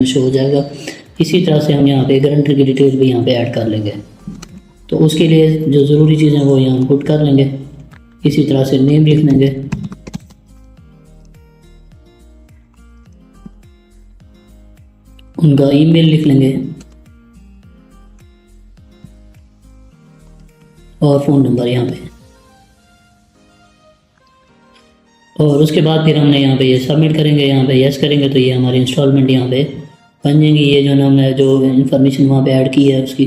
Show हो जाएगा। इसी तरह से हम यहाँ पे गारंटर की डिटेल भी यहाँ पे ऐड कर लेंगे। तो उसके लिए जो ज़रूरी चीज़ें वो यहाँ पुट कर लेंगे। इसी तरह से नेम लिख लेंगे, उनका ईमेल लिख लेंगे और फ़ोन नंबर यहाँ पे। और उसके बाद फिर हमने यहाँ पे ये सबमिट करेंगे, यहाँ पे यस करेंगे तो ये हमारी इंस्टॉलमेंट यहाँ पे बन जाएंगी। ये जो हमने जो इन्फॉर्मेशन वहाँ पे ऐड की है उसकी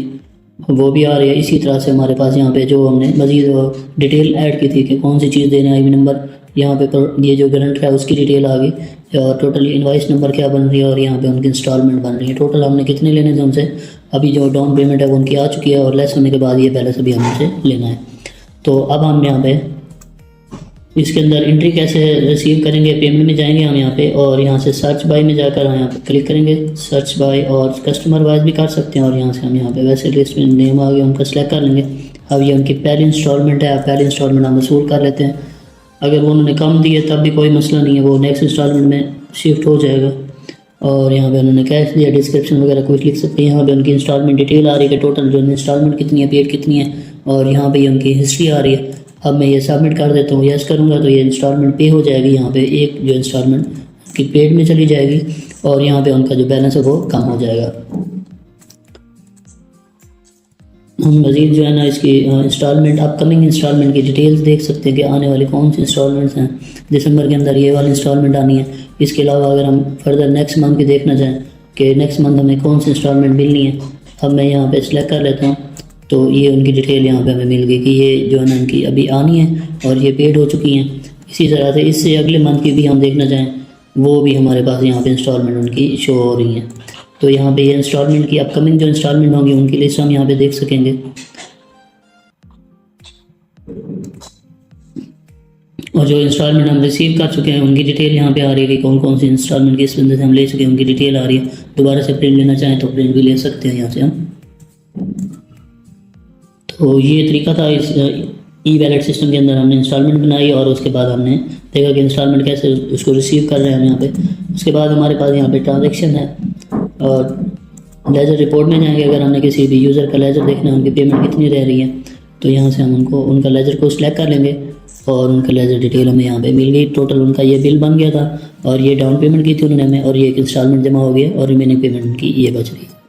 वो भी आ रही है। इसी तरह से हमारे पास यहाँ पे जो हमने मज़ीद डिटेल ऐड की थी कि कौन सी चीज़ देना है, नंबर यहाँ पे ये जो गारंटर है उसकी डिटेल आ गई और टोटल इनवाइस नंबर क्या बन रही है और यहाँ पे उनकी इंस्टॉलमेंट बन रही है। टोटल हमने कितने लेने थे उनसे, अभी जो डाउन पेमेंट है वो उनकी आ चुकी है और लेस होने के बाद ये बैलेंस अभी हमें से लेना है। तो अब हम यहाँ पे इसके अंदर एंट्री कैसे रिसीव करेंगे, पेमेंट में जाएंगे हम यहाँ पे और यहाँ से सर्च बाय में जाकर यहाँ पे क्लिक करेंगे, सर्च बाय और कस्टमर वाइज भी कर सकते हैं। और यहाँ से हम यहाँ पे वैसे लिस्ट में नेम आ गया उनका सेलेक्ट कर लेंगे। अब ये उनकी पहली इंस्टॉलमेंट है, पहली इंस्टॉलमेंट हम वसूल कर लेते हैं। अगर वो उन्होंने कम दी है तब भी कोई मसला नहीं है, वो नेक्स्ट इंस्टॉलमेंट में शिफ्ट हो जाएगा। और यहाँ पे उन्होंने कैश दिया, डिस्क्रिप्शन वगैरह कुछ लिख सकते हैं। यहाँ पे उनकी इंस्टॉलमेंट डिटेल आ रही है कि टोटल जो इंस्टॉलमेंट कितनी है, पेड कितनी है और यहाँ पे उनकी हिस्ट्री आ रही है। अब मैं ये सबमिट कर देता हूँ, यस करूँगा तो ये इंस्टॉलमेंट पे हो जाएगी। यहाँ पे एक जो इंस्टॉलमेंट की पेड में चली जाएगी और यहाँ पे उनका जो बैलेंस है वो कम हो जाएगा। हम मज़ीद जो है ना इसकी इंस्टॉलमेंट अपकमिंग इंस्टॉलमेंट की डिटेल्स देख सकते हैं कि आने वाली कौन सी इंस्टॉलमेंट्स हैं। दिसंबर के अंदर ये वाली इंस्टॉलमेंट आनी है। इसके अलावा अगर हम फर्दर नेक्स्ट मंथ की देखना चाहें कि नेक्स्ट मंथ हमें कौन सी इंस्टॉलमेंट मिलनी है, अब मैं यहाँ पे सिलेक्ट कर लेता हूँ तो ये उनकी डिटेल यहाँ पे हमें मिल गई कि ये जो है ना उनकी अभी आनी है और ये पेड हो चुकी हैं। इसी तरह से इससे अगले मंथ की भी हम देखना चाहें वो भी हमारे पास यहाँ पे इंस्टॉलमेंट उनकी शो हो रही हैं। तो यहाँ पे ये इंस्टॉलमेंट की अपकमिंग जो इंस्टॉलमेंट होंगी उनकी लिस्ट हम यहाँ पे देख सकेंगे। और जो इंस्टॉलमेंट हम रिसीव कर चुके हैं उनकी डिटेल यहाँ पे आ रही है कि कौन कौन सी इंस्टॉलमेंट किस बंदे से हम ले चुके हैं उनकी डिटेल आ रही है। दोबारा से प्रिंट लेना चाहें तो प्रिंट भी ले सकते हैं यहाँ से हम। तो ये तरीका था, इस ई वैलेट सिस्टम के अंदर हमने इंस्टॉलमेंट बनाई और उसके बाद हमने देखा कि इंस्टॉलमेंट कैसे उसको रिसीव कर रहे हैं हम यहाँ पे। उसके बाद हमारे पास यहाँ पे ट्रांजैक्शन है और लेजर रिपोर्ट में जाएंगे। अगर हमने किसी भी यूज़र का लेजर देखना है, उनकी पेमेंट कितनी रह रही है, तो यहाँ से हम उनको उनका लेजर को सिलेक्ट कर लेंगे और उनका लेजर डिटेल हमें यहाँ पे मिल गई। टोटल उनका ये बिल बन गया था और ये डाउन पेमेंट की थी उन्होंने हमें और ये एक इंस्टॉलमेंट जमा हो गया और रिमेनिंग पेमेंट उनकी ये बच रही है।